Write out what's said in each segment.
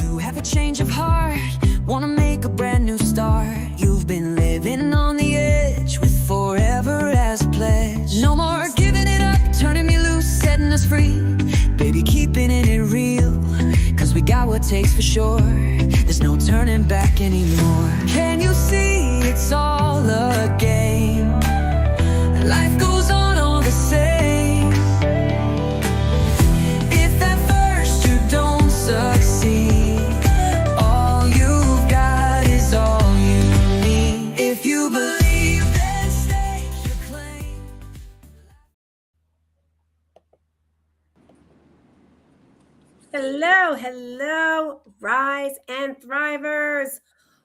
You have a change of heart, wanna make a brand new start. You've been living on the edge with forever as a pledge. No more giving it up, turning me loose, setting us free. Baby, keeping it real, cause we got what it takes for sure. There's no turning back anymore. Can you see it's all a game? Life goes on all the same. If at first you don't succeed, all you've got is all you need. If you believe, then stake your claim. Hello, Rise and Thrivers.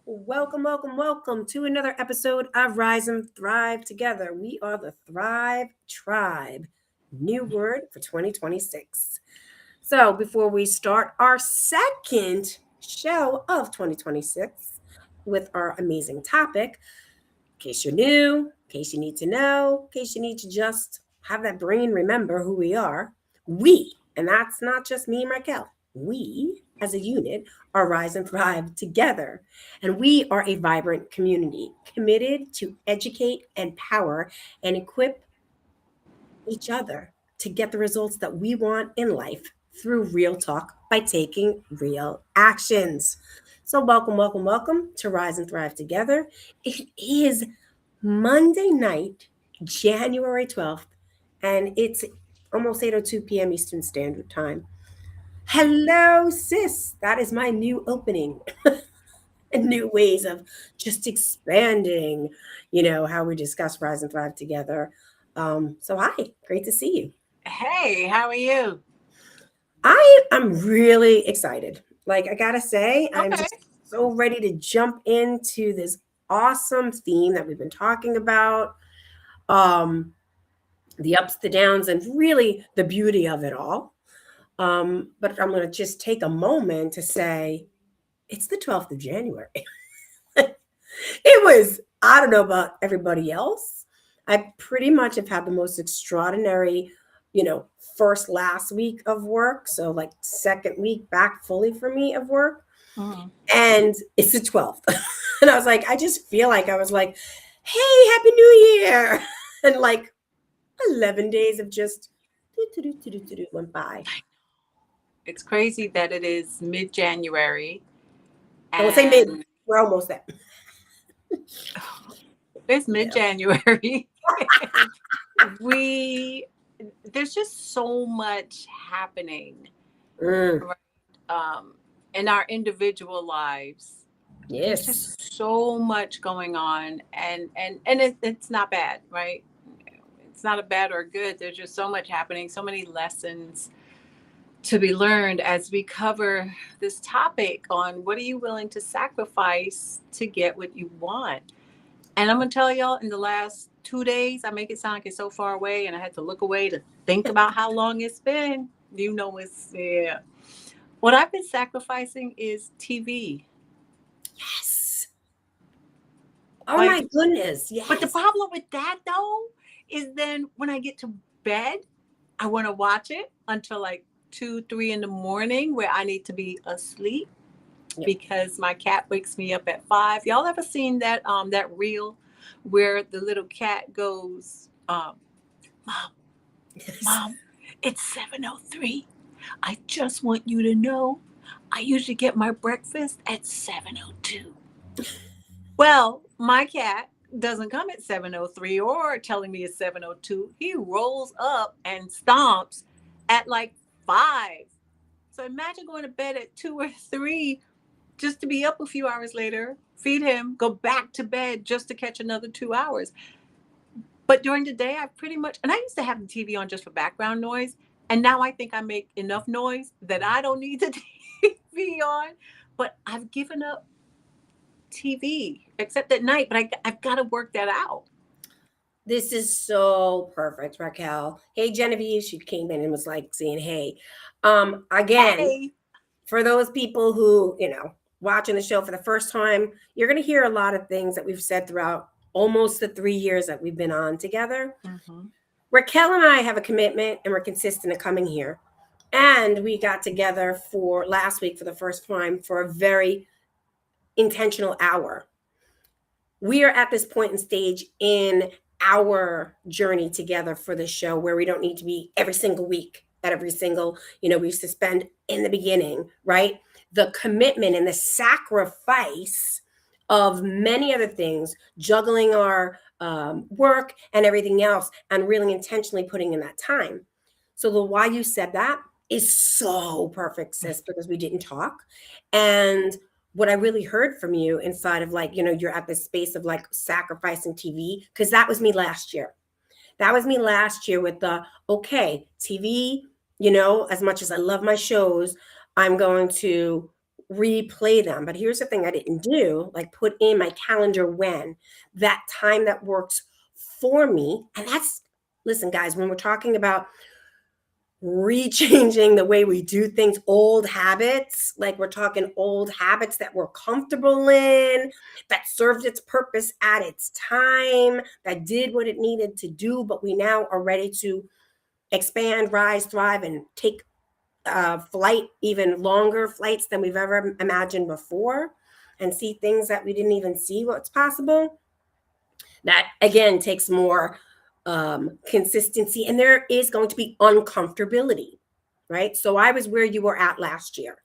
Welcome to another episode of Rise and Thrive Together. We are the Thrive Tribe. New word for 2026. So before we start our second show of 2026 with our amazing topic, in case you're new, in case you need to know, in case you need to just have that brain remember who we are, and that's not just me and Raquel, we as a unit are Rise and Thrive Together. And we are a vibrant community committed to educate, empower, and equip each other to get the results that we want in life through real talk by taking real actions. So welcome to Rise and Thrive Together. It is Monday night, January 12th, and it's almost 8:02 p.m. Eastern Standard Time. Hello, sis. That is my new opening. And new ways of just expanding, how we discuss Rise and Thrive Together. So hi, great to see you. Hey, how are you? I'm really excited. Like, I gotta say, I'm Okay. just so ready to jump into this awesome theme that we've been talking about. The ups, the downs, and really the beauty of it all. But I'm gonna just take a moment to say it's the 12th of January. I don't know about everybody else. I pretty much have had the most extraordinary, last week of work. So like second week back fully for me of work. Mhm. And it's the 12th. And I was like, I just feel like I was like, hey, Happy New Year. And like 11 days of just went by. It's crazy that it is mid-January. I would say mid. We're almost there. It's mid-January. There's just so much happening in our individual lives. Yes. There's just so much going on, and it's not bad, right? It's not a bad or good. There's just so much happening, so many lessons to be learned as we cover this topic on what are you willing to sacrifice to get what you want. And I'm going to tell y'all, in the last 2 days, I make it sound like it's so far away, and I had to look away to think about how long it's been. Yeah. What I've been sacrificing is TV. Yes. Oh my goodness. Yes. But the problem with that, though, is then when I get to bed, I want to watch it until like 2-3 in the morning, where I need to be asleep. Yep. Because my cat wakes me up at 5. Y'all ever seen that reel where the little cat goes, Mom, it's 7:03. I just want you to know I usually get my breakfast at 7:02. Well, my cat doesn't come at 7:03 or telling me it's 7:02. He rolls up and stomps at like 5. So imagine going to bed at 2 or 3 just to be up a few hours later, feed him, go back to bed just to catch another 2 hours. But during the day, I pretty much, and I used to have the TV on just for background noise. And now I think I make enough noise that I don't need the TV on. But I've given up TV, except at night. But I've got to work that out. This is so perfect, Raquel. Hey, Genevieve, she came in and was like saying, hey. Again, Hey. For those people who, watching the show for the first time, you're going to hear a lot of things that we've said throughout almost the 3 years that we've been on together. Mm-hmm. Raquel and I have a commitment, and we're consistent in coming here And we got together for last week for the first time for a very intentional hour. We are at this point in stage in our journey together for this show where we don't need to be every single week at every single, we used to spend in the beginning, right? The commitment and the sacrifice of many other things, juggling our work and everything else, and really intentionally putting in that time. So the why you said that is so perfect, sis, because we didn't talk. And what I really heard from you inside of like, you're at this space of like sacrificing TV, because that was me last year. That was me last year with the, okay, TV, as much as I love my shows, I'm going to replay them. But here's the thing I didn't do, like put in my calendar when that time that works for me. And that's, listen, guys, when we're talking about rechanging the way we do things, old habits, like we're talking old habits that we're comfortable in, that served its purpose at its time, that did what it needed to do, but we now are ready to expand, rise, thrive, and take flight, even longer flights than we've ever imagined before, and see things that we didn't even see what's possible. That again takes more consistency, and there is going to be uncomfortability, right? So I was where you were at last year.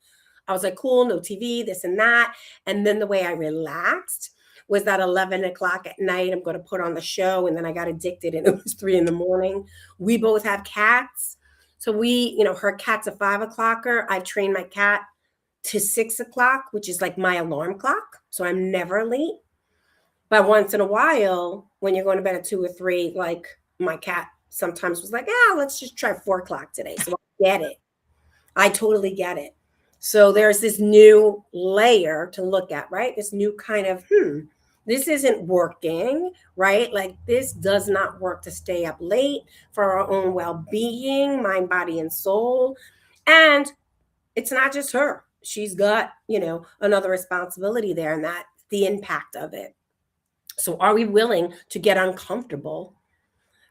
I was like, cool, no TV, this and that. And then the way I relaxed was that 11 o'clock at night, I'm going to put on the show. And then I got addicted and it was 3 a.m. We both have cats. So her cat's a 5 o'clocker. I've trained my cat to 6 o'clock, which is like my alarm clock. So I'm never late. But once in a while, when you're going to bed at 2 or 3, like my cat sometimes was like, let's just try 4 o'clock today. So I get it. I totally get it. So there's this new layer to look at, right? This new kind of, this isn't working, right? Like this does not work to stay up late for our own well-being, mind, body, and soul. And it's not just her. She's got, another responsibility there, and that's the impact of it. So are we willing to get uncomfortable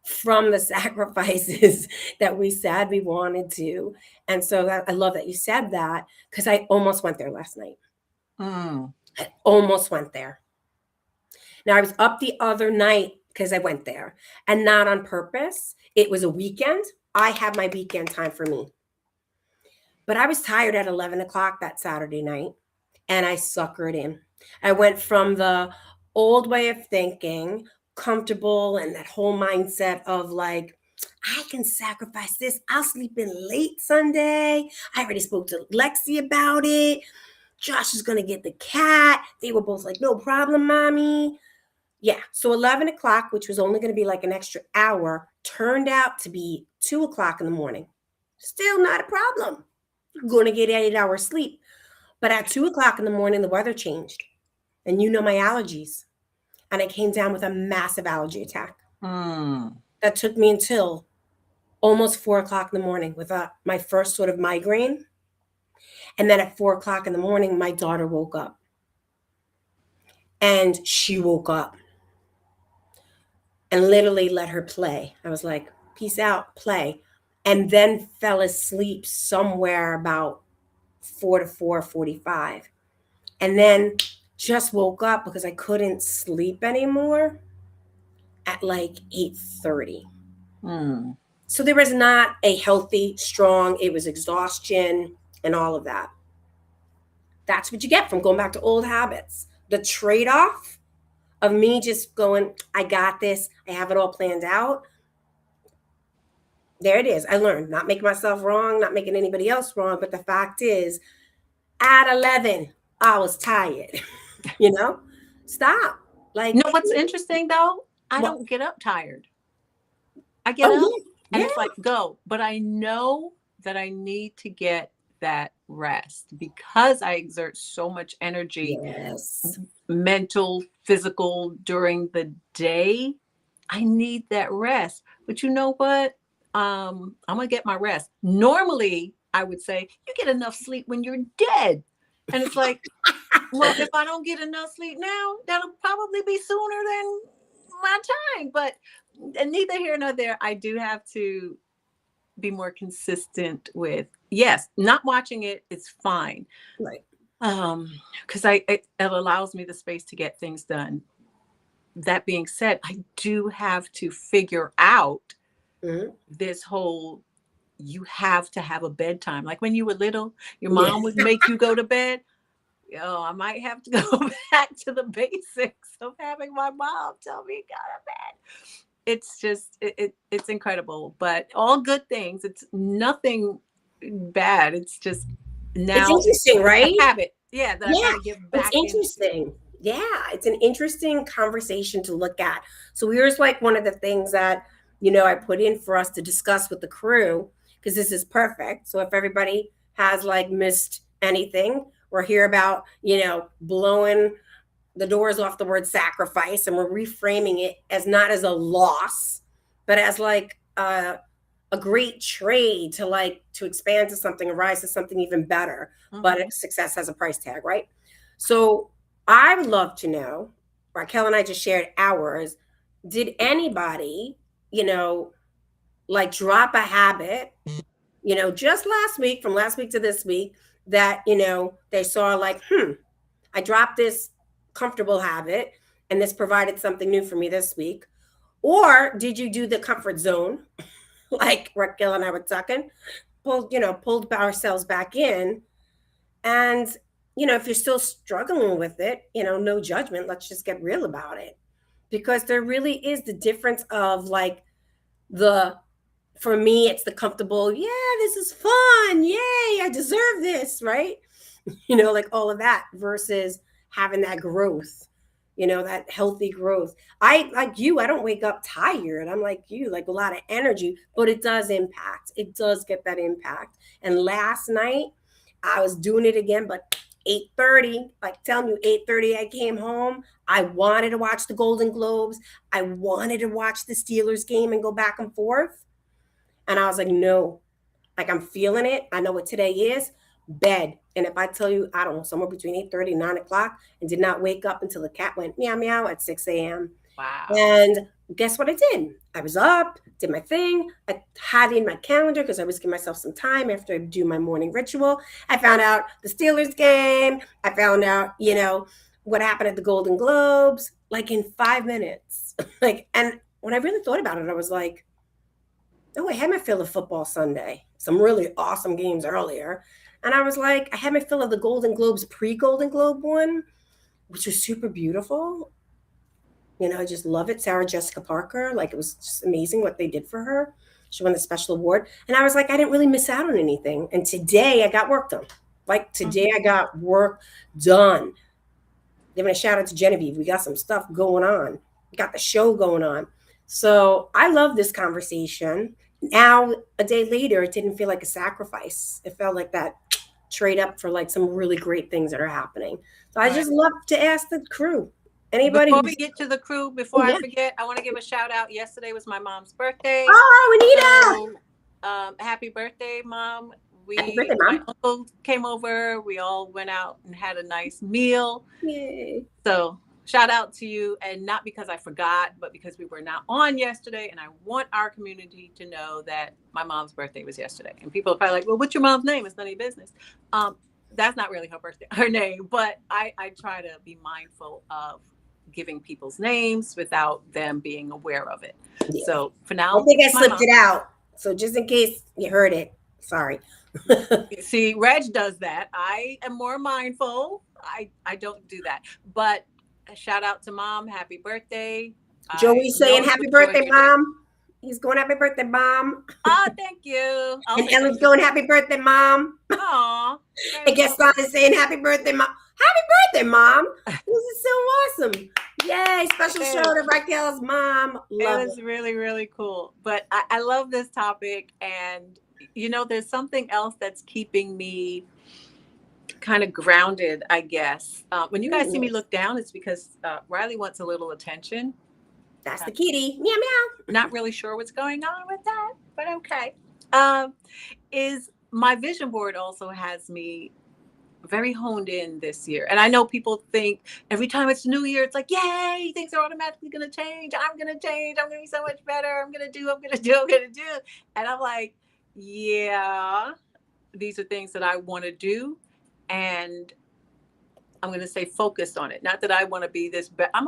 from the sacrifices that we said we wanted to? And so I love that you said that, because I almost went there last night. I almost went there. Now I was up the other night because I went there, and not on purpose. It was a weekend. I had my weekend time for me. But I was tired at 11 o'clock that Saturday night, and I suckered in. I went from the old way of thinking, comfortable, and that whole mindset of like, I can sacrifice this. I'll sleep in late Sunday. I already spoke to Lexi about it. Josh is going to get the cat. They were both like, no problem, mommy. Yeah. So 11 o'clock, which was only going to be like an extra hour, turned out to be 2 o'clock in the morning. Still not a problem. You're going to get 8 hours sleep. But at 2 o'clock in the morning, the weather changed. And my allergies. And I came down with a massive allergy attack. That took me until almost 4 o'clock in the morning with my first sort of migraine. And then at 4 o'clock in the morning, my daughter woke up. And she woke up and literally let her play. I was like, peace out, play. And then fell asleep somewhere about 4 to 4:45. And then just woke up because I couldn't sleep anymore at like 8:30. So there was not a healthy, strong, it was exhaustion and all of that. That's what you get from going back to old habits. The trade-off of me just going, I got this, I have it all planned out. There it is. I learned, not making myself wrong, not making anybody else wrong. But the fact is, at 11, I was tired. Stop. Like, what's interesting though? I don't get up tired. I get up and it's like, go. But I know that I need to get that rest because I exert so much energy, mental, physical, during the day. I need that rest. But you know what? I'm going to get my rest. Normally, I would say, you get enough sleep when you're dead. And it's like, well, if I don't get enough sleep now, that'll probably be sooner than my time. But neither here nor there, I do have to be more consistent with, yes, not watching it is fine. Right. Because it allows me the space to get things done. That being said, I do have to figure out Mhm. this whole, you have to have a bedtime. Like when you were little, your Yeah. mom would make you go to bed. Oh, I might have to go back to the basics of having my mom tell me go to bed. It's just it's incredible, but all good things. It's nothing bad. It's just It's now interesting, it's a right? habit. Yeah, that I've got Yeah, to get it's back into. interesting. Yeah, it's an interesting conversation to look at. So here's like one of the things that, I put in for us to discuss with the crew, because this is perfect. So if everybody has like missed anything or hear about, blowing the doors off the word sacrifice, and we're reframing it as not as a loss, but as like a great trade to expand to something and rise to something even better. Mhm. But success has a price tag, right? So I would love to know, Raquel and I just shared ours. Did anybody, like drop a habit, just last week, from last week to this week, that, they saw like, I dropped this comfortable habit and this provided something new for me this week? Or did you do the comfort zone, like Raquel and I were talking, pulled ourselves back in? And, if you're still struggling with it, no judgment. Let's just get real about it. Because there really is the difference of like the, for me, it's the comfortable, yeah, this is fun. Yay, I deserve this, right? Like all of that versus having that growth, that healthy growth. I, like you, I don't wake up tired. I'm like you, like a lot of energy, but it does impact. It does get that impact. And last night I was doing it again, but 8:30, like telling you, 8:30 I came home. I wanted to watch the Golden Globes. I wanted to watch the Steelers game and go back and forth. And I was like, no, like I'm feeling it. I know what today is. Bed. And if I tell you, I don't know, somewhere between 8:30 and 9 o'clock, and did not wake up until the cat went meow meow at 6 a.m. Wow. And guess what I did? I was up, did my thing. I had it in my calendar because I always give myself some time after I do my morning ritual. I found out the Steelers game. I found out, what happened at the Golden Globes, like in 5 minutes. Like, and when I really thought about it, I was like, oh, I had my fill of football Sunday. Some really awesome games earlier. And I was like, I had my fill of the Golden Globes pre-Golden Globe one, which was super beautiful. I just love it. Sarah Jessica Parker, like it was just amazing what they did for her. She won the special award. And I was like, I didn't really miss out on anything. And today I got work done. Like today I got work done. Giving a shout out to Genevieve. We got some stuff going on. We got the show going on. So I love this conversation. Now, a day later, it didn't feel like a sacrifice. It felt like that trade up for like some really great things that are happening. So I Right. just love to ask the crew. Anybody Before who's, we get to the crew, before yeah. I forget, I want to give a shout out. Yesterday was my mom's birthday. Oh, Anita. So, happy birthday, Mom. Happy birthday, My Mom. uncle came over. We all went out and had a nice meal. Yay. So shout out to you. And not because I forgot, but because we were not on yesterday. And I want our community to know that my mom's birthday was yesterday. And people are probably like, well, what's your mom's name? It's none of your business. That's not really her name, but I try to be mindful of giving people's names without them being aware of it. Yeah. So for now, I think I my slipped mom. it out. So just in case you heard it, sorry. See, Reg does that. I am more mindful. I don't do that. But a shout out to Mom. Happy birthday. Joey's I know saying you happy enjoyed birthday, your day. Mom. He's going happy birthday, Mom. Oh, thank you. I'll And say Ellen's thank you. going happy birthday, Mom. Aw. And Gaston is saying happy birthday, Mom. Happy birthday, Mom. This is so awesome. Yay, special show to Raquel's mom. Love It was really, really cool. But I love this topic. And, there's something else that's keeping me kind of grounded, I guess. When you guys see me look down, it's because Riley wants a little attention. That's the kitty. Meow, meow. Not really sure what's going on with that, but okay. Is my vision board also has me very honed in this year. And I know people think every time it's New Year, it's like, yay, things are automatically going to change. I'm going to change. I'm going to be so much better. I'm going to do. And I'm like, yeah, these are things that I want to do. And I'm going to say focused on it. Not that I want to be this, but I'm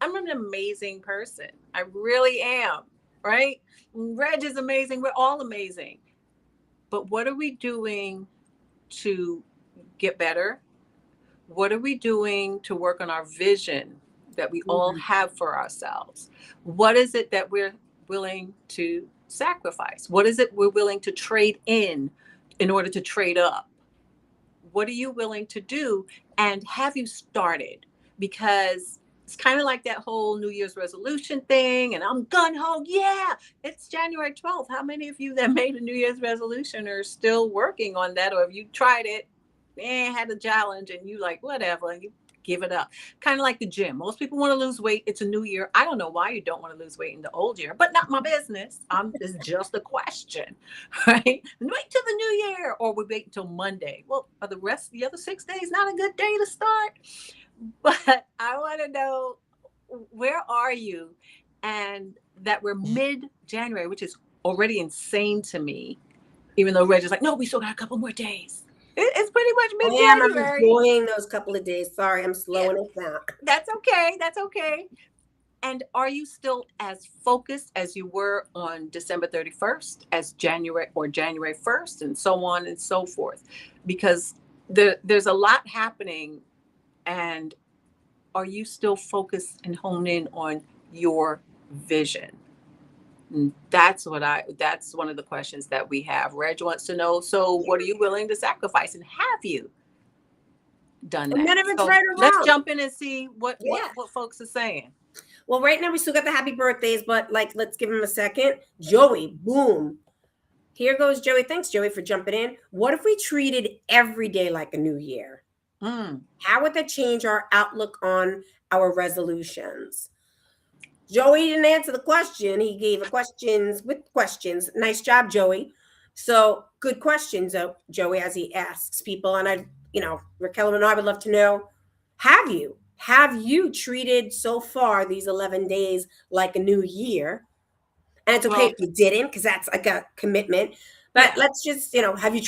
an amazing person. I really am. Right? Reg is amazing. We're all amazing. But what are we doing to get better? What are we doing to work on our vision that we all Mhm. have for ourselves? What is it that we're willing to sacrifice? What is it we're willing to trade in order to trade up? What are you willing to do? And have you started? Because it's kind of like that whole New Year's resolution thing. And I'm gun ho. Yeah, it's January 12th. How many of you that made a New Year's resolution are still working on that? Or have you tried it and had a challenge and you like, whatever, and you give it up? Kind of like the gym. Most people want to lose weight. It's a new year. I don't know why you don't want to lose weight in the old year, but not my business. It's just a question, right? Wait till the new year, or we wait until Monday. Well, are the other 6 days not a good day to start? But I want to know, where are you? And that we're mid January, which is already insane to me, even though Reg is like, no, we still got a couple more days. It's pretty much mid I'm January. enjoying those couple of days. Sorry, I'm Yeah, slowing it down. that's okay. That's okay. And are you still as focused as you were on December 31st, as January 1st, and so on and so forth? Because there's a lot happening. And are you still focused and honed in on your vision? And that's one of the questions that we have. Reg wants to know, so what are you willing to sacrifice? And have you done And that? none of it's So right or let's wrong. jump in and see Yeah. what folks are saying. Well, right now we still got the happy birthdays, but like, let's give him a second. Joey, boom. Here goes Joey. Thanks, Joey, for jumping in. What if we treated every day like a new year? Mm. How would that change our outlook on our resolutions? Joey didn't answer the question. He gave a questions with questions. Nice job, Joey. So good questions, Joey, as he asks people. And Raquel and I would love to know, have you treated so far these 11 days like a new year? And it's okay Well, if you didn't, because that's like a commitment. But yeah. let's just, have you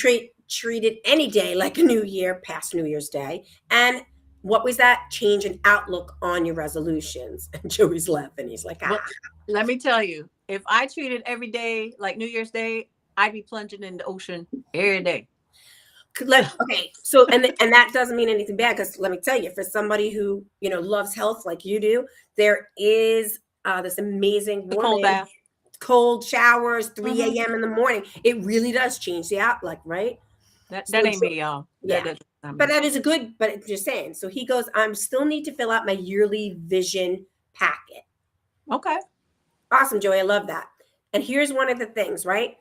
treated any day like a new year past New Year's Day? And what was that change in outlook on your resolutions? And Joey's laughing. He's like, Well, let me tell you, if I treated every day like New Year's Day, I'd be plunging in the ocean every day. Okay, so and that doesn't mean anything bad, because let me tell you, for somebody who loves health like you do, there is this amazing The cold woman. bath. Cold showers, 3 Hmm. a.m. in the morning. It really does change the outlook, right? That So ain't me, y'all. yeah, That's not but me. that is a good. But I'm just saying. So he goes, I still need to fill out my yearly vision packet. Okay. Awesome, Joey. I love that. And here's one of the things, right?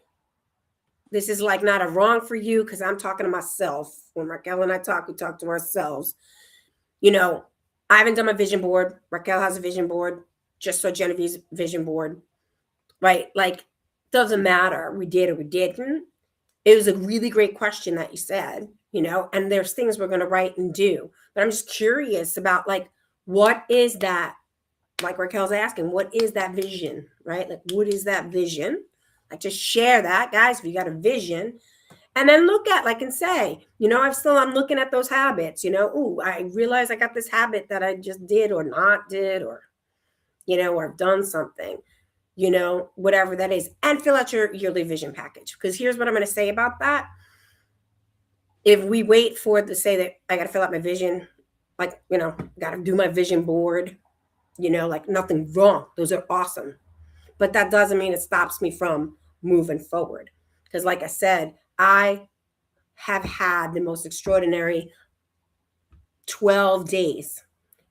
This is like not a wrong for you, because I'm talking to myself. When Raquel and I talk, we talk to ourselves. You know, I haven't done my vision board. Raquel has a vision board. Just so Genevieve's vision board, right? Like, doesn't matter. We did or we didn't. It was a really great question that you said, and there's things we're going to write and do. But I'm just curious about, like, what is that? Like Raquel's asking, what is that vision, right? Like, what is that vision? Like, just share that, guys, if you got a vision. And then look at, like, and say, I'm looking at those habits, ooh, I realize I got this habit that I just did or not did, or I've done something, whatever that is. And fill out your yearly vision package. Because here's what I'm going to say about that. If we wait for it to say that I got to fill out my vision, like, got to do my vision board, like, nothing wrong. Those are awesome. But that doesn't mean it stops me from moving forward. Because, like I said, I have had the most extraordinary 12 days.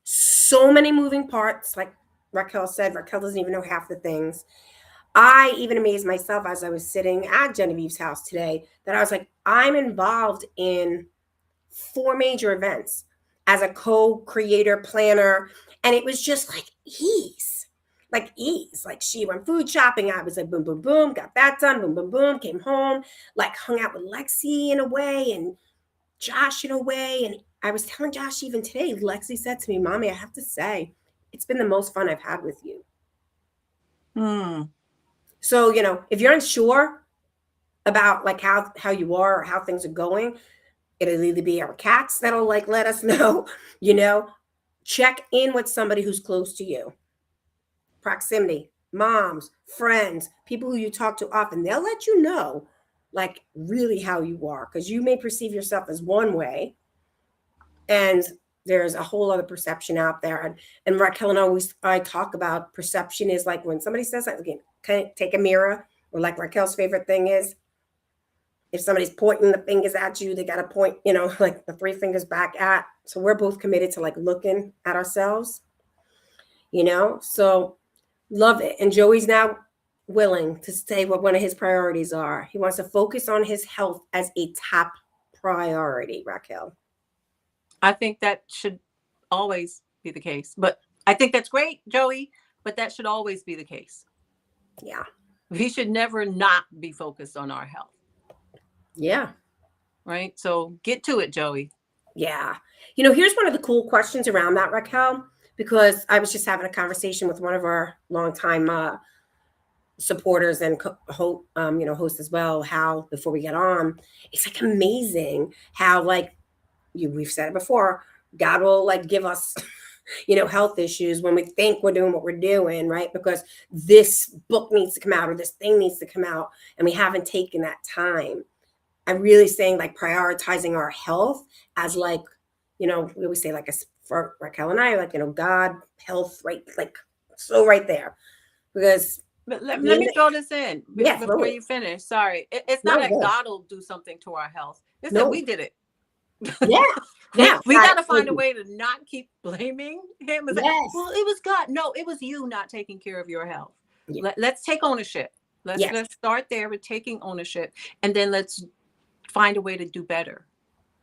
So many moving parts. Like Raquel said, Raquel doesn't even know half the things. I even amazed myself as I was sitting at Genevieve's house today, that I was like, I'm involved in 4 major events as a co-creator, planner. And it was just like ease. Like ease. Like, she went food shopping. I was like, boom, boom, boom, got that done, boom, boom, boom, came home, like, hung out with Lexi in a way and Josh in a way. And I was telling Josh even today, Lexi said to me, Mommy, I have to say, it's been the most fun I've had with you. Hmm. So, if you're unsure, about like how you are or how things are going. It'll either be our cats that'll like let us know, you know, check in with somebody who's close to you. Proximity, moms, friends, people who you talk to often, they'll let you know like really how you are because you may perceive yourself as one way and there's a whole other perception out there. And Raquel and I talk about perception is like when somebody says that again, kind of take a mirror, or like Raquel's favorite thing is if somebody's pointing the fingers at you, they got to point, you know, like the three fingers back at. So we're both committed to like looking at ourselves, you know? So love it. And Joey's now willing to say what one of his priorities are. He wants to focus on his health as a top priority, Raquel. I think that should always be the case. But I think that's great, Joey, but that should always be the case. Yeah. We should never not be focused on our health. Yeah. Right. So get to it, Joey. Yeah. You know, here's one of the cool questions around that, Raquel, because I was just having a conversation with one of our longtime supporters and host as well. How before we get on, it's like amazing how like we've said it before, God will like give us, you know, health issues when we think we're doing what we're doing, right? Because this book needs to come out or this thing needs to come out, and we haven't taken that time. I'm really saying like prioritizing our health as like, you know, we always say like for Raquel and I, like, you know, God, health, right? Like so right there. Because But let me throw this in before you finish. Sorry. It's not that God will do something to our health. It's that we did it. Yeah. Yeah. We got to find a way to not keep blaming him. Yes. Well, it was God. No, it was you not taking care of your health. Yeah. Let's take ownership. Let's start there with taking ownership, and then let's find a way to do better.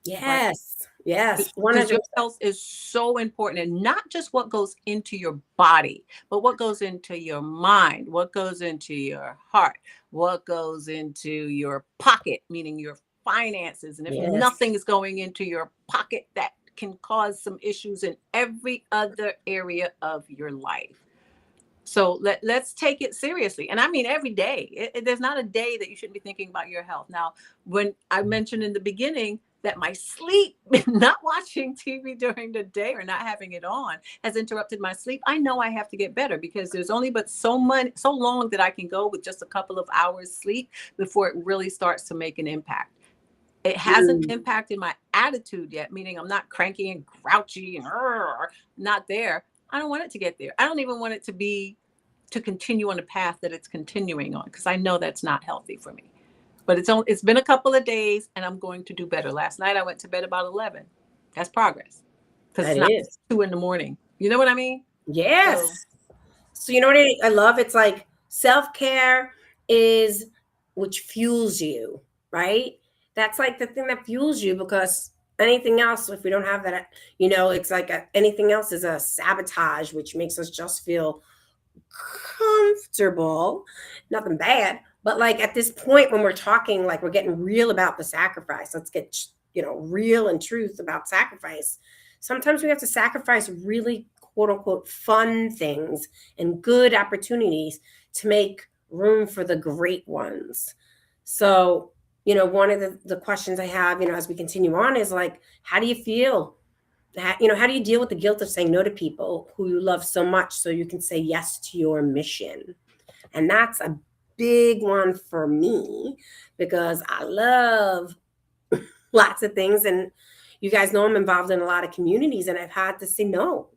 Yes. Right? Yes. Because your health is so important, and not just what goes into your body, but what goes into your mind, what goes into your heart, what goes into your pocket, meaning your finances. And if nothing is going into your pocket, that can cause some issues in every other area of your life. So let's take it seriously. And I mean, every day, there's not a day that you shouldn't be thinking about your health. Now, when I mentioned in the beginning that my sleep, not watching TV during the day or not having it on, has interrupted my sleep, I know I have to get better because there's only but so long that I can go with just a couple of hours sleep before it really starts to make an impact. It hasn't impacted my attitude yet, meaning I'm not cranky and grouchy and not there. I don't want it to get there. I don't even want it to continue on the path that it's continuing on, because I know that's not healthy for me. But it's been a couple of days and I'm going to do better. Last night I went to bed about 11. That's progress. Because it's not 2 a.m. You know what I mean? Yes. So you know what I love? It's like self-care is which fuels you, right? That's like the thing that fuels you, because anything else, if we don't have that, you know, it's like anything else is a sabotage, which makes us just feel comfortable. Nothing bad. But like at this point when we're talking, like we're getting real about the sacrifice. Let's get, you know, real and truth about sacrifice. Sometimes we have to sacrifice really quote unquote fun things and good opportunities to make room for the great ones. So, you know, one of the questions I have, you know, as we continue on is like, how do you feel? You know, how do you deal with the guilt of saying no to people who you love so much so you can say yes to your mission? And that's a big one for me because I love lots of things. And you guys know I'm involved in a lot of communities and I've had to say no.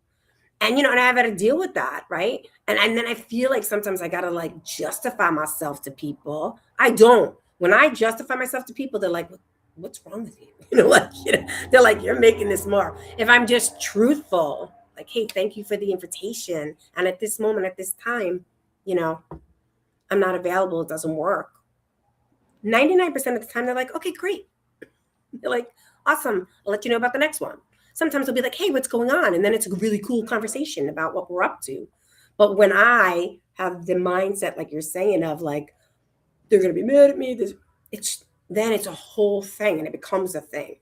And, you know, and I've had to deal with that, right? And then I feel like sometimes I got to like justify myself to people. I don't. When I justify myself to people, they're like, what's wrong with you? You know, like, you know, they're like, you're making this more. If I'm just truthful, like, hey, thank you for the invitation. And at this moment, at this time, you know, I'm not available. It doesn't work. 99% of the time, they're like, okay, great. They're like, awesome. I'll let you know about the next one. Sometimes they'll be like, hey, what's going on? And then it's a really cool conversation about what we're up to. But when I have the mindset, like you're saying, of like, they're going to be mad at me, then it's a whole thing and it becomes a thing.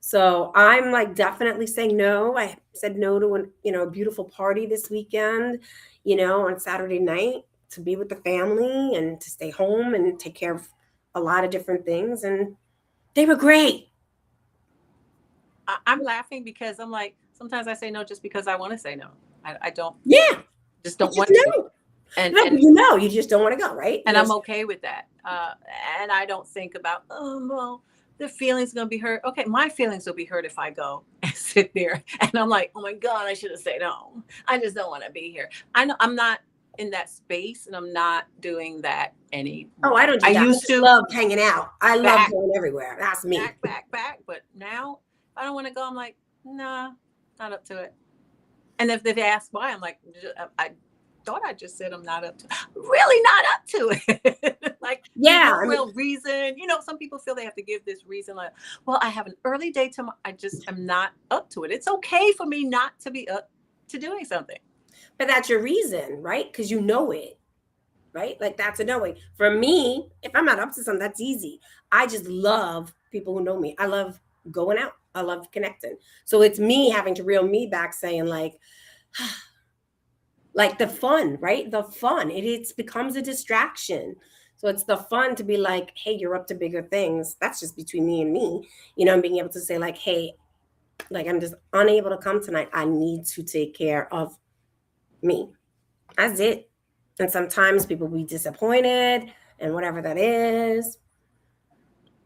So I'm like definitely saying no. I said no to a beautiful party this weekend, you know, on Saturday night to be with the family and to stay home and take care of a lot of different things, and they were great. I'm laughing because I'm like, sometimes I say no just because I want to say no. I don't Yeah, just you don't just want to. know. And No, and you know, you just don't want to go, right? and Yes. I'm okay with that. And I don't think about, oh well, the feelings gonna be hurt. Okay, my feelings will be hurt if I go and sit there. And I'm like, oh my God, I should have said no. I just don't want to be here. I know I'm not in that space, and I'm not doing that Oh, I anymore. don't I do that. I used just to love hanging out. I love back, going everywhere. That's me. back. But now, if I don't want to go, I'm like, nah, not up to it. And if they ask why, I'm like, I thought I just said I'm not up to, really not up to it. Like, there's Yeah, no real reason. Some people feel they have to give this reason, like, well, I have an early day tomorrow. I just am not up to it. It's okay for me not to be up to doing something. but that's your reason, right? Because you know it, right? Like that's a knowing. For me, if I'm not up to something, that's easy. I just love people who know me. I love going out. I love connecting. So it's me having to reel me back, saying like the fun, right? The fun. It becomes a distraction. So it's the fun to be like, hey, you're up to bigger things. That's just between me and me, and being able to say like, hey, like I'm just unable to come tonight. I need to take care of me. That's it. And sometimes people be disappointed and whatever that is.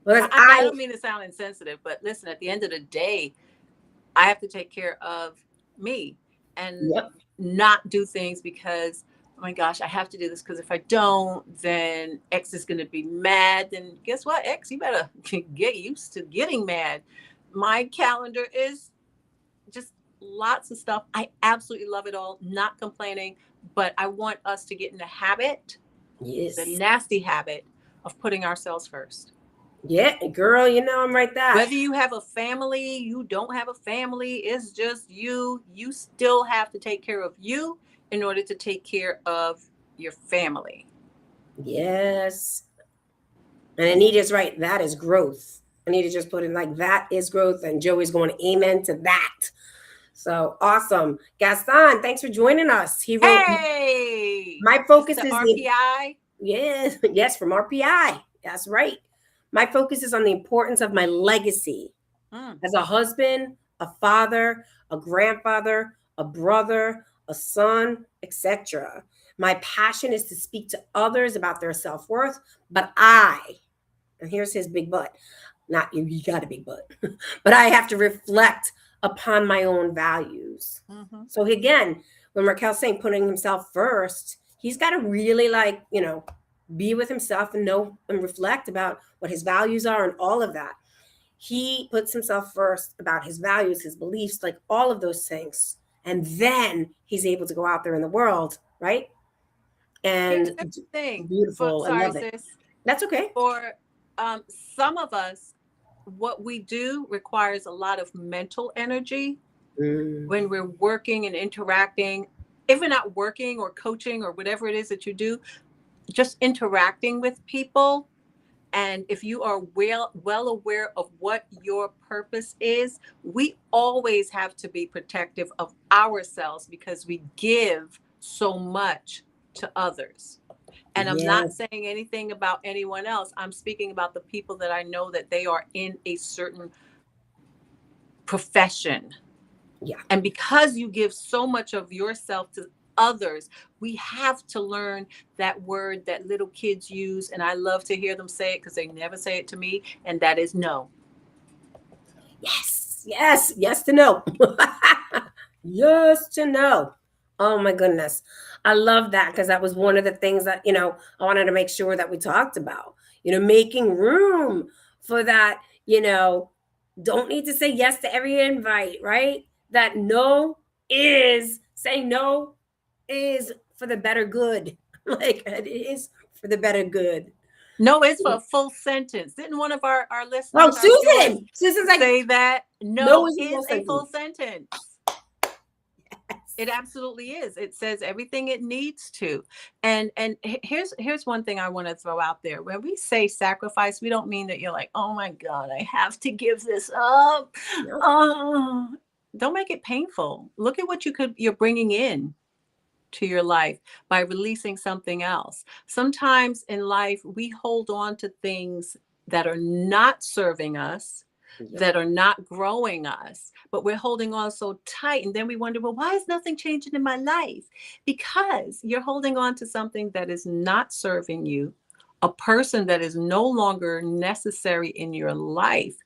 Because I don't mean to sound insensitive, but listen, at the end of the day, I have to take care of me and yep, not do things because, oh my gosh, I have to do this because if I don't, then X is going to be mad. Then guess what, X, you better get used to getting mad. My calendar is just lots of stuff. I absolutely love it all, not complaining, but I want us to get in the habit, the yes, nasty habit of putting ourselves first. yeah, girl, I'm right there. Whether you have a family, you don't have a family, it's just you still have to take care of you in order to take care of your family. Yes. And Anita's right. That is growth. Anita just put in like that is growth. And Joey's going amen to that. So awesome. Gaston, thanks for joining us. He wrote, Hey, my this is focus the is the RPI. yes, yes, from RPI. That's right. My focus is on the importance of my legacy as a husband, a father, a grandfather, a brother, a son, etc. My passion is to speak to others about their self-worth, but and here's his big but, not you, you got a big but, but I have to reflect upon my own values. Mm-hmm. So again, when Raquel's saying putting himself first, he's got to really be with himself and know and reflect about what his values are and all of that. He puts himself first about his values, his beliefs, like all of those things. And then he's able to go out there in the world, right? Here's And the thing. beautiful. I Sorry, love it. sis. That's okay. For some of us, what we do requires a lot of mental energy when we're working and interacting. If we're not working or coaching or whatever it is that you do, just interacting with people. And if you are well aware of what your purpose is, we always have to be protective of ourselves because we give so much to others. And I'm Yeah. not saying anything about anyone else. I'm speaking about the people that I know that they are in a certain profession. Yeah. And because you give so much of yourself to others, we have to learn that word that little kids use. And I love to hear them say it because they never say it to me. And that is no. Yes. Yes. Yes to know. Yes to know. Oh my goodness. I love that because that was one of the things that, I wanted to make sure that we talked about, making room for that, don't need to say yes to every invite, right? That no is saying no is for the better good. Like it is for the better good. No is for a full sentence. Didn't one of our Oh, listeners, our viewers, Susan's like, say that? no No is is a full sentence. It absolutely is. It says everything it needs to. And here's one thing I want to throw out there. When we say sacrifice, we don't mean that you're like, oh my God, I have to give this up. No. Oh, don't make it painful. Look at what you're bringing in. to your life by releasing something else. Sometimes in life, we hold on to things that are not serving us, Yep. that are not growing us, but we're holding on so tight. And then we wonder, well, why is nothing changing in my life? Because you're holding on to something that is not serving you, a person that is no longer necessary in your life.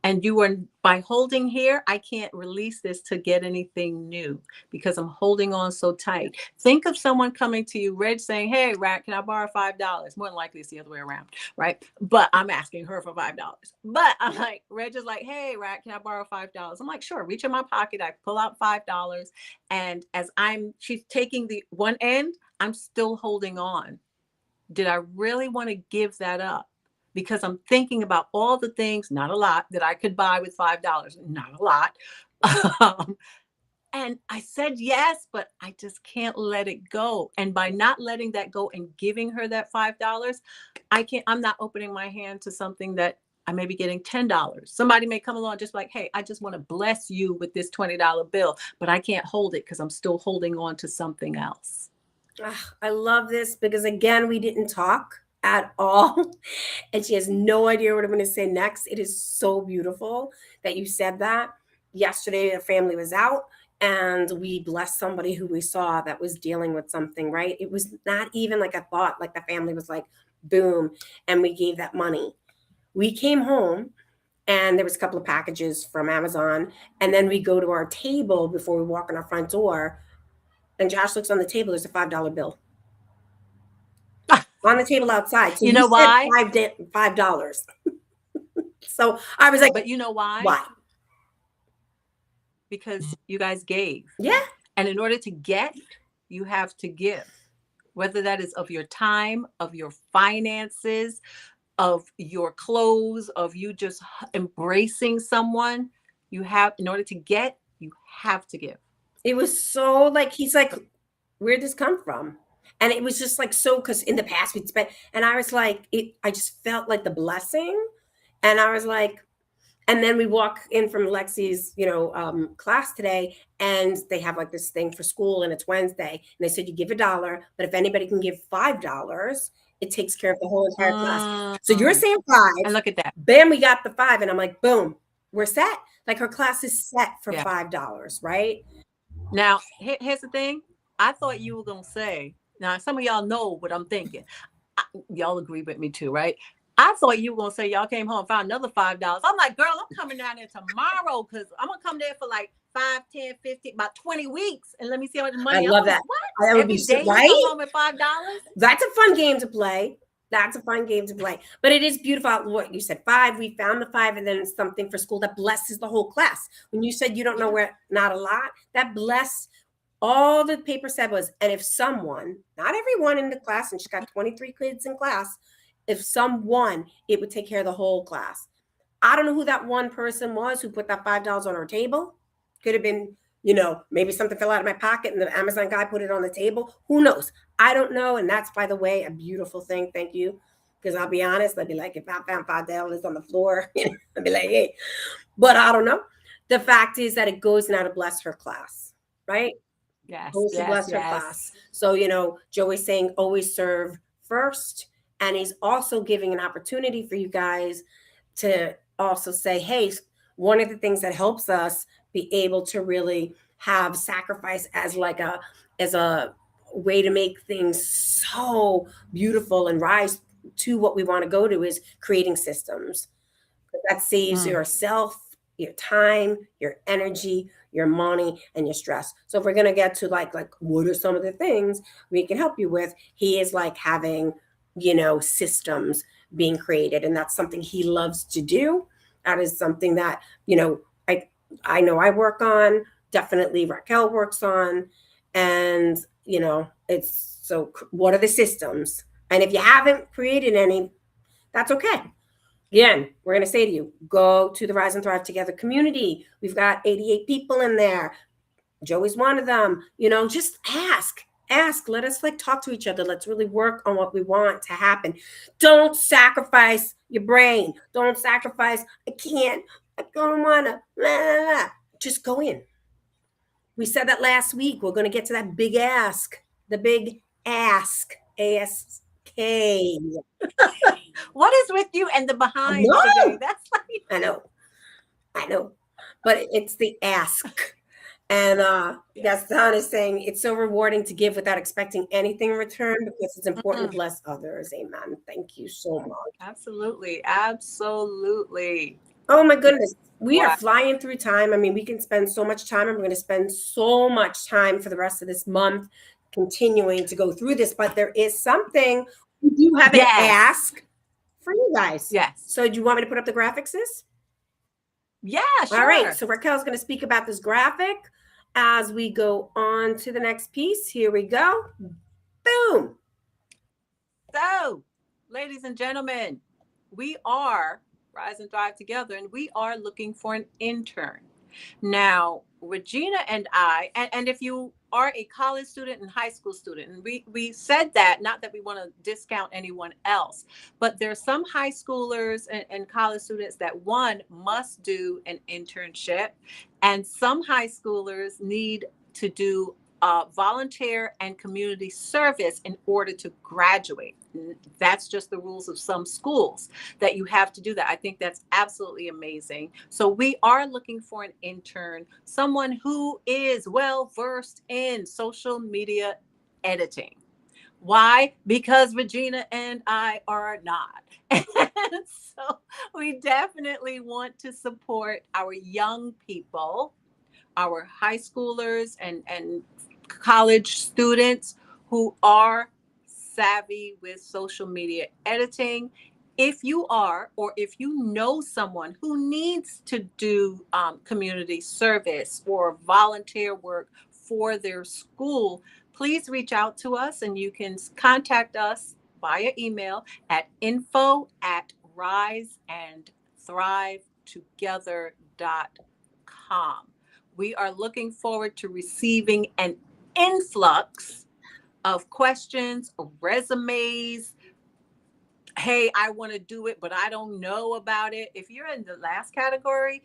And you are, by holding here, I can't release this to get anything new because I'm holding on so tight. Think of someone coming to you, Reg, saying, hey, Rat, can I borrow $5? More than likely it's the other way around, right? But I'm asking her for $5. But I'm like, Reg is like, hey, Rat, can I borrow $5? I'm like, sure. Reach in my pocket. I pull out $5. And as she's taking the one end, I'm still holding on. Did I really want to give that up? Because I'm thinking about all the things, not a lot, that I could buy with $5, not a lot. And I said yes, but I just can't let it go. And by not letting that go and giving her that $5, I'm not opening my hand to something that I may be getting $10. Somebody may come along just like, hey, I just want to bless you with this $20 bill, but I can't hold it because I'm still holding on to something else. I love this because, again, we didn't talk at all. And she has no idea what I'm going to say next. It is so beautiful that you said that. Yesterday, a family was out and we blessed somebody who we saw that was dealing with something, right? It was not even like a thought, like the family was like, boom, and we gave that money. We came home and there was a couple of packages from Amazon. And then we go to our table before we walk in our front door. And Josh looks on the table, there's a $5 bill on the table outside. So you know said why? $5. So I was like, but you know why? Why? Because you guys gave. Yeah. And in order to get, you have to give. Whether that is of your time, of your finances, of your clothes, of you just embracing someone, you have, in order to get, you have to give. It was so like, he's like, where'd this come from? And it was just like, so, because in the past we'd spent, and I was like, I just felt like the blessing. And I was like, and then we walk in from Lexi's, class today, and they have like this thing for school, and it's Wednesday. And they said you give $1, but if anybody can give $5, it takes care of the whole entire class. So you're saying 5. And look at that. Bam, we got the 5, and I'm like, boom, we're set. Like her class is set for $5, right? Now, here's the thing. I thought you were gonna say. Now, some of y'all know what I'm thinking. Y'all agree with me too, right? I thought you were going to say y'all came home and found another $5. I'm like, girl, I'm coming down there tomorrow because I'm going to come there for like 5, 10, 15, about 20 weeks. And let me see how much money. I love that. What? That would Every be day right? you come home with $5? That's a fun game to play. But it is beautiful what you said. 5, we found the 5, and then something for school that blesses the whole class. When you said you don't know where, not a lot, that blessed. All the paper said was, and if someone, not everyone in the class, and she's got 23 kids in class, if someone, it would take care of the whole class. I don't know who that one person was who put that $5 on our table. Could have been, maybe something fell out of my pocket and the Amazon guy put it on the table. Who knows? I don't know. And that's, by the way, a beautiful thing. Thank you. Because I'll be honest, I'd be like, if I found $5 on the floor, I'd be like, hey, but I don't know. The fact is that it goes now to bless her class, right? Yes, Bless her class. So, Joey's saying always serve first. And he's also giving an opportunity for you guys to also say, hey, one of the things that helps us be able to really have sacrifice as a way to make things so beautiful and rise to what we want to go to is creating systems. That saves yourself, your time, your energy, your money, and your stress. So if we're going to get to like what are some of the things we can help you with, he is like having, systems being created. And that's something he loves to do. That is something that, I know I work on, definitely Raquel works on. And, it's so what are the systems? And if you haven't created any, that's okay. Again, we're going to say to you, go to the Rise and Thrive Together community. We've got 88 people in there. Joey's one of them. Just ask. Let us talk to each other. Let's really work on what we want to happen. Don't sacrifice your brain. Don't sacrifice, I can't, I don't want to. Just go in. We said that last week. We're going to get to that big ask. the big ask, A-S-K. What is with you and the I behind today? know, That's like I know, but it's the ask. And Gaston is saying it's so rewarding to give without expecting anything in return because it's important to bless others. Amen. Thank you so much. absolutely, absolutely. Oh my goodness. We are Wow. flying through time. I mean, we can spend so much time, and we're going to spend so much time for the rest of this month continuing to go through this. But there is something we do have an Yes. ask for you guys. Yes. So, do you want me to put up the graphics, sis? Yeah, sure. All right. So, Raquel's going to speak about this graphic as we go on to the next piece. Here we go. Boom. So, ladies and gentlemen, we are Rise and Thrive Together, and we are looking for an intern. Now, Regina and I, and if you are a college student and high school student, and we said that, not that we want to discount anyone else, but there's some high schoolers and college students that one must do an internship, and some high schoolers need to do volunteer and community service in order to graduate. That's just the rules of some schools that you have to do that. I think that's absolutely amazing. So we are looking for an intern, someone who is well versed in social media editing. Why? Because Regina and I are not. And so we definitely want to support our young people, our high schoolers and college students who are savvy with social media editing. If you are, or if you know someone who needs to do community service or volunteer work for their school, please reach out to us, and you can contact us via email at info@riseandthrivetogether.com. We are looking forward to receiving an influx of questions, resumes. Hey, I want to do it, but I don't know about it. If you're in the last category,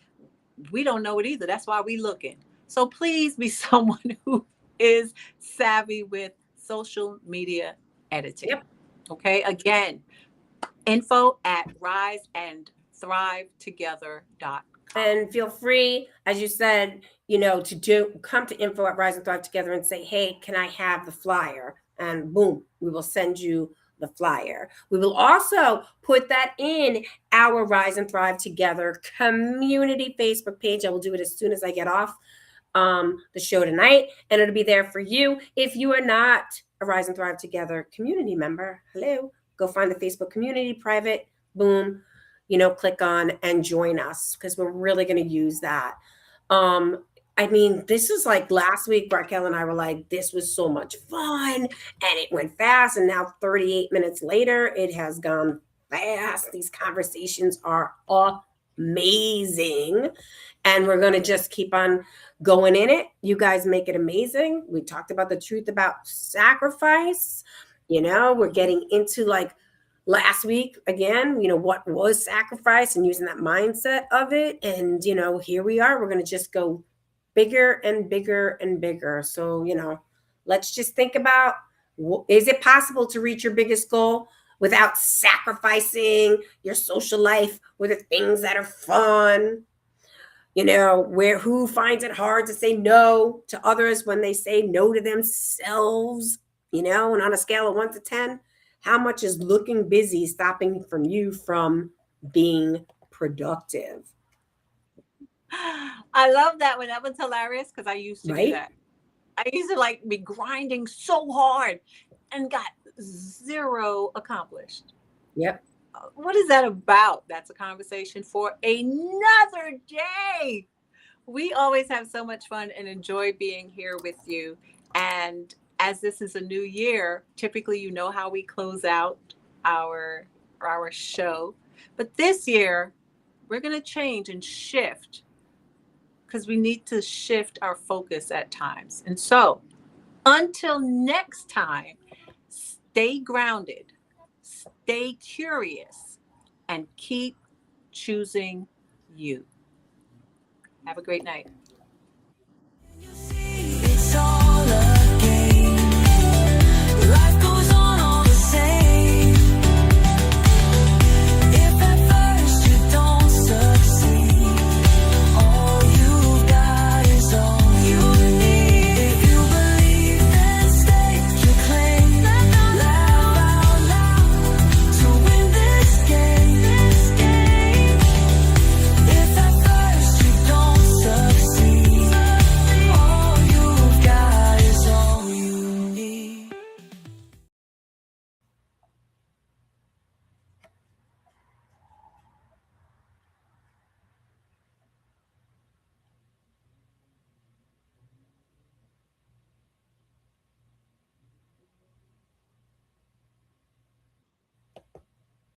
we don't know it either. That's why we're looking. So please be someone who is savvy with social media editing. Yep. Okay. Again, info@riseandthrivetogether.com. And feel free, as you said, to come to info at Rise and Thrive Together and say, hey, can I have the flyer? And boom, we will send you the flyer. We will also put that in our Rise and Thrive Together community Facebook page. I will do it as soon as I get off the show tonight, and it'll be there for you. If you are not a Rise and Thrive Together community member, hello, go find the Facebook community private, boom, click on and join us, because we're really going to use that. I mean, this is like last week, Raquel and I were like, this was so much fun, and it went fast. And now 38 minutes later, it has gone fast. These conversations are amazing. And we're going to just keep on going in it. You guys make it amazing. We talked about the truth about sacrifice. We're getting into, like, last week again, what was sacrifice and using that mindset of it. And, here we are. We're going to just go bigger and bigger and bigger. So, let's just think about, is it possible to reach your biggest goal without sacrificing your social life or the things that are fun? Who finds it hard to say no to others when they say no to themselves? And on a scale of 1 to 10, how much is looking busy stopping from you from being productive? I love that one. That was hilarious because I used to do that. I used to be grinding so hard and got zero accomplished. Yep. What is that about? That's a conversation for another day. We always have so much fun and enjoy being here with you. And as this is a new year, typically how we close out our show. But this year, we're going to change and shift, because we need to shift our focus at times. And so, until next time, stay grounded, stay curious, and keep choosing you. Have a great night.